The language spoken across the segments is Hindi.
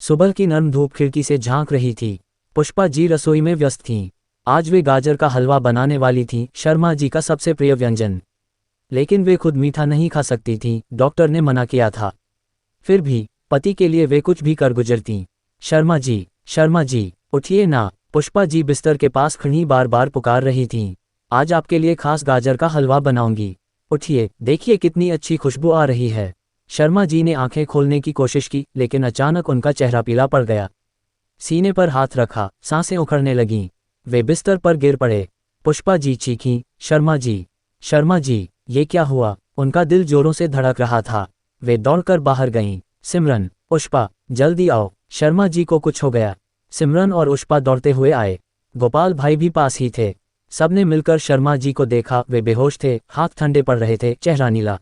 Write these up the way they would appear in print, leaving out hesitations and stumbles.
सुबह की नर्म धूप खिड़की से झांक रही थी। पुष्पा जी रसोई में व्यस्त थीं। आज वे गाजर का हलवा बनाने वाली थीं, शर्मा जी का सबसे प्रिय व्यंजन। लेकिन वे खुद मीठा नहीं खा सकती थीं, डॉक्टर ने मना किया था। फिर भी पति के लिए वे कुछ भी कर गुजरतीं। शर्मा जी, उठिए ना। पुष्पा जी बिस्तर के पास खड़ी बार बार पुकार रही थीं। आज आपके लिए खास गाजर का हलवा बनाऊंगी। उठिए, देखिए कितनी अच्छी खुशबू आ रही है। शर्मा जी ने आंखें खोलने की कोशिश की, लेकिन अचानक उनका चेहरा पीला पड़ गया। सीने पर हाथ रखा, सांसें उखड़ने लगीं। वे बिस्तर पर गिर पड़े। पुष्पा जी चीखीं, शर्मा जी, ये क्या हुआ? उनका दिल जोरों से धड़क रहा था। वे दौड़कर बाहर गईं। सिमरन, पुष्पा, जल्दी आओ, शर्मा जी को कुछ हो गया। सिमरन और पुष्पा दौड़ते हुए आए। गोपाल भाई भी पास ही थे। सबने मिलकर शर्मा जी को देखा। वे बेहोश थे, हाथ ठंडे पड़ रहे थे, चेहरा नीला।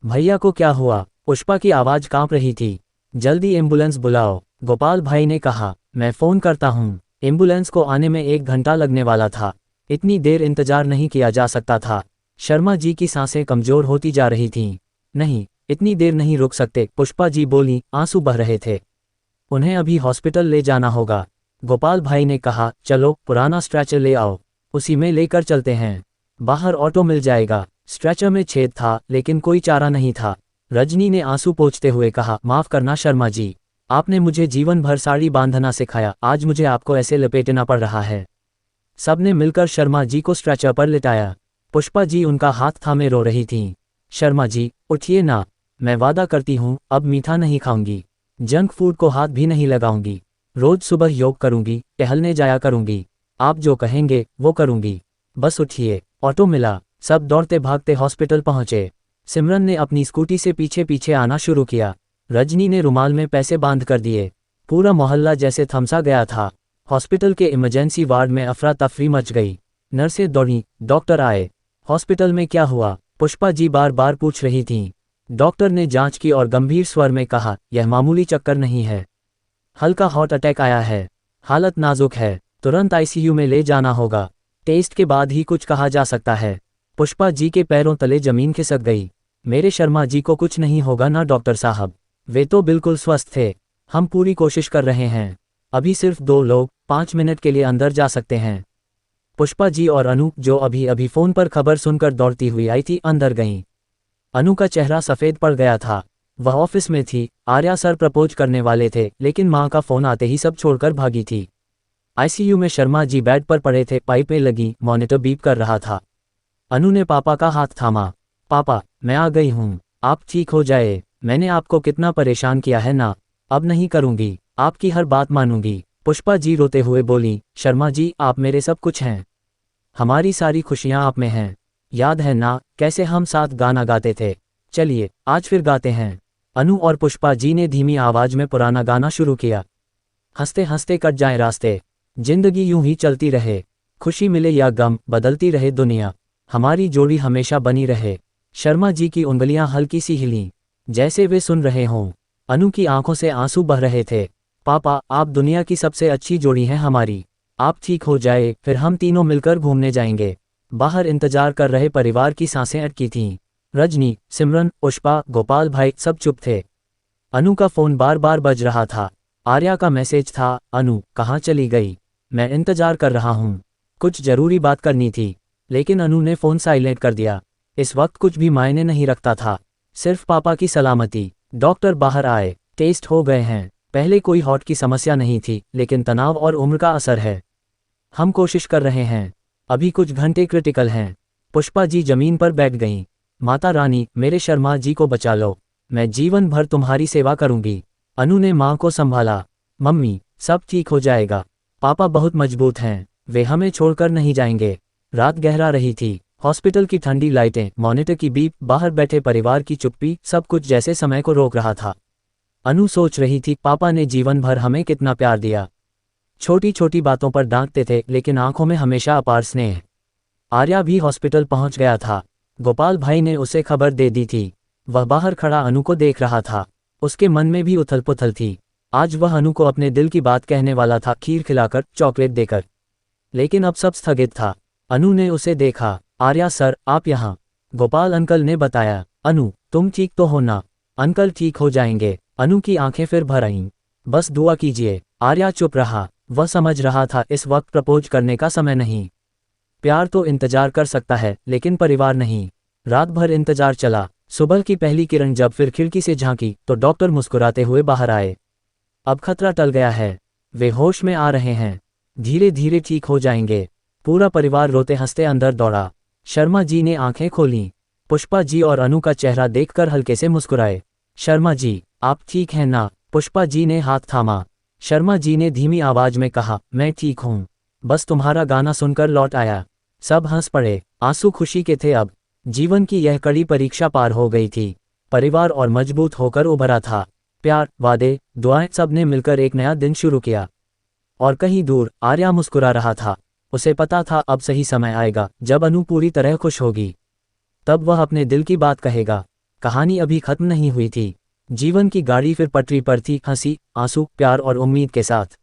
भैया को क्या हुआ? पुष्पा की आवाज़ कांप रही थी। जल्दी एम्बुलेंस बुलाओ, गोपाल भाई ने कहा। मैं फ़ोन करता हूँ। एम्बुलेंस को आने में 1 घंटा लगने वाला था। इतनी देर इंतजार नहीं किया जा सकता था। शर्मा जी की सांसें कमज़ोर होती जा रही थीं। नहीं, इतनी देर नहीं रुक सकते, पुष्पा जी बोली, आंसू बह रहे थे। उन्हें अभी हॉस्पिटल ले जाना होगा। गोपाल भाई ने कहा, चलो पुराना स्ट्रेचर ले आओ, उसी में लेकर चलते हैं। बाहर ऑटो मिल जाएगा। स्ट्रेचर में छेद था, लेकिन कोई चारा नहीं था। रजनी ने आंसू पोंछते हुए कहा, माफ़ करना शर्मा जी, आपने मुझे जीवन भर साड़ी बांधना सिखाया, आज मुझे आपको ऐसे लपेटना पड़ रहा है। सबने मिलकर शर्मा जी को स्ट्रेचर पर लिटाया। पुष्पा जी उनका हाथ थामे रो रही थीं। शर्मा जी, उठिए ना। मैं वादा करती हूँ, अब मीठा नहीं खाऊंगी, जंक फूड को हाथ भी नहीं लगाऊंगी। रोज सुबह योग करूंगी, टहलने जाया करूंगी। आप जो कहेंगे वो करूंगी। बस उठिए। ऑटो मिला। सब दौड़ते भागते हॉस्पिटल पहुंचे। सिमरन ने अपनी स्कूटी से पीछे पीछे आना शुरू किया। रजनी ने रुमाल में पैसे बांध कर दिए। पूरा मोहल्ला जैसे थमसा गया था। हॉस्पिटल के इमरजेंसी वार्ड में अफरा तफरी मच गई। नर्सें दौड़ीं, डॉक्टर आए। हॉस्पिटल में क्या हुआ? पुष्पा जी बार बार पूछ रही थीं। डॉक्टर ने जांच की और गंभीर स्वर में कहा, यह मामूली चक्कर नहीं है, हल्का हार्ट अटैक आया है, हालत नाजुक है, तुरंत आईसीयू में ले जाना होगा। टेस्ट के बाद ही कुछ कहा जा सकता है। पुष्पा जी के पैरों तले जमीन खिसक गई। मेरे शर्मा जी को कुछ नहीं होगा ना डॉक्टर साहब? वे तो बिल्कुल स्वस्थ थे। हम पूरी कोशिश कर रहे हैं। अभी सिर्फ 2 लोग 5 मिनट के लिए अंदर जा सकते हैं। पुष्पा जी और अनु, जो अभी अभी फ़ोन पर खबर सुनकर दौड़ती हुई आई थी, अंदर गईं। अनु का चेहरा सफ़ेद पड़ गया था। वह ऑफिस में थी। आर्या सर प्रपोज करने वाले थे, लेकिन मां का फ़ोन आते ही सब छोड़कर भागी थी। आईसीयू में शर्मा जी बेड पर पड़े थे, पाइपें लगी, मॉनिटर बीप कर रहा था। अनु ने पापा का हाथ थामा। पापा, मैं आ गई हूँ, आप ठीक हो जाए। मैंने आपको कितना परेशान किया है ना। अब नहीं करूँगी, आपकी हर बात मानूंगी। पुष्पा जी रोते हुए बोली, शर्मा जी, आप मेरे सब कुछ हैं। हमारी सारी खुशियाँ आप में हैं। याद है ना कैसे हम साथ गाना गाते थे? चलिए आज फिर गाते हैं। अनु और पुष्पा जी ने धीमी आवाज में पुराना गाना शुरू किया। हंसते हंसते कट जाए रास्ते, जिंदगी यूं ही चलती रहे, खुशी मिले या गम, बदलती रहे दुनिया, हमारी जोड़ी हमेशा बनी रहे। शर्मा जी की उंगलियां हल्की सी हिलीं, जैसे वे सुन रहे हों। अनु की आंखों से आंसू बह रहे थे। पापा, आप दुनिया की सबसे अच्छी जोड़ी हैं हमारी। आप ठीक हो जाए, फिर हम तीनों मिलकर घूमने जाएंगे। बाहर इंतजार कर रहे परिवार की सांसें अटकी थीं। रजनी, सिमरन, पुष्पा, गोपाल भाई सब चुप थे। अनु का फ़ोन बार बार बज रहा था। आर्या का मैसेज था, अनु कहाँ चली गई? मैं इंतजार कर रहा हूँ, कुछ ज़रूरी बात करनी थी। लेकिन अनु ने फ़ोन साइलेंट कर दिया। इस वक्त कुछ भी मायने नहीं रखता था, सिर्फ पापा की सलामती। डॉक्टर बाहर आए। टेस्ट हो गए हैं। पहले कोई हार्ट की समस्या नहीं थी, लेकिन तनाव और उम्र का असर है। हम कोशिश कर रहे हैं, अभी कुछ घंटे क्रिटिकल हैं। पुष्पा जी जमीन पर बैठ गईं। माता रानी, मेरे शर्मा जी को बचा लो, मैं जीवन भर तुम्हारी सेवा करूंगी। अनु ने मां को संभाला। मम्मी, सब ठीक हो जाएगा, पापा बहुत मजबूत हैं, वे हमें छोड़कर नहीं जाएंगे। रात गहरा रही थी। हॉस्पिटल की ठंडी लाइटें, मॉनिटर की बीप, बाहर बैठे परिवार की चुप्पी, सब कुछ जैसे समय को रोक रहा था। अनु सोच रही थी, पापा ने जीवन भर हमें कितना प्यार दिया। छोटी छोटी बातों पर डांटते थे, लेकिन आंखों में हमेशा अपार स्नेह। आर्या भी हॉस्पिटल पहुंच गया था। गोपाल भाई ने उसे खबर दे दी थी। वह बाहर खड़ा अनु को देख रहा था। उसके मन में भी उथल पुथल थी। आज वह अनु को अपने दिल की बात कहने वाला था, खीर खिलाकर, चॉकलेट देकर। लेकिन अब सब स्थगित था। अनु ने उसे देखा। आर्या सर, आप यहाँ? गोपाल अंकल ने बताया। अनु, तुम ठीक तो हो ना? अंकल ठीक हो जाएंगे। अनु की आंखें फिर भर आईं। बस दुआ कीजिए। आर्या चुप रहा। वह समझ रहा था इस वक्त प्रपोज करने का समय नहीं। प्यार तो इंतजार कर सकता है, लेकिन परिवार नहीं। रात भर इंतजार चला। सुबह की पहली किरण जब फिर खिड़की से झांकी तो डॉक्टर मुस्कुराते हुए बाहर आए। अब खतरा टल गया है। वे होश में आ रहे हैं। धीरे धीरे ठीक हो जाएंगे। पूरा परिवार रोते हंसते अंदर दौड़ा। शर्मा जी ने आंखें खोलीं। पुष्पा जी और अनु का चेहरा देखकर हल्के से मुस्कुराए। शर्मा जी, आप ठीक हैं ना? पुष्पा जी ने हाथ थामा। शर्मा जी ने धीमी आवाज में कहा, मैं ठीक हूँ। बस तुम्हारा गाना सुनकर लौट आया। सब हंस पड़े। आंसू खुशी के थे अब। जीवन की यह कड़ी परीक्षा पार हो गई थी। परिवार और मजबूत होकर उभरा था। प्यार, वादे, दुआएं, सब ने मिलकर एक नया दिन शुरू किया। और कहीं दूर आर्या मुस्कुरा रहा था। उसे पता था अब सही समय आएगा, जब अनु पूरी तरह खुश होगी। तब वह अपने दिल की बात कहेगा। कहानी अभी खत्म नहीं हुई थी। जीवन की गाड़ी फिर पटरी पर थी, हंसी, आंसू, प्यार और उम्मीद के साथ।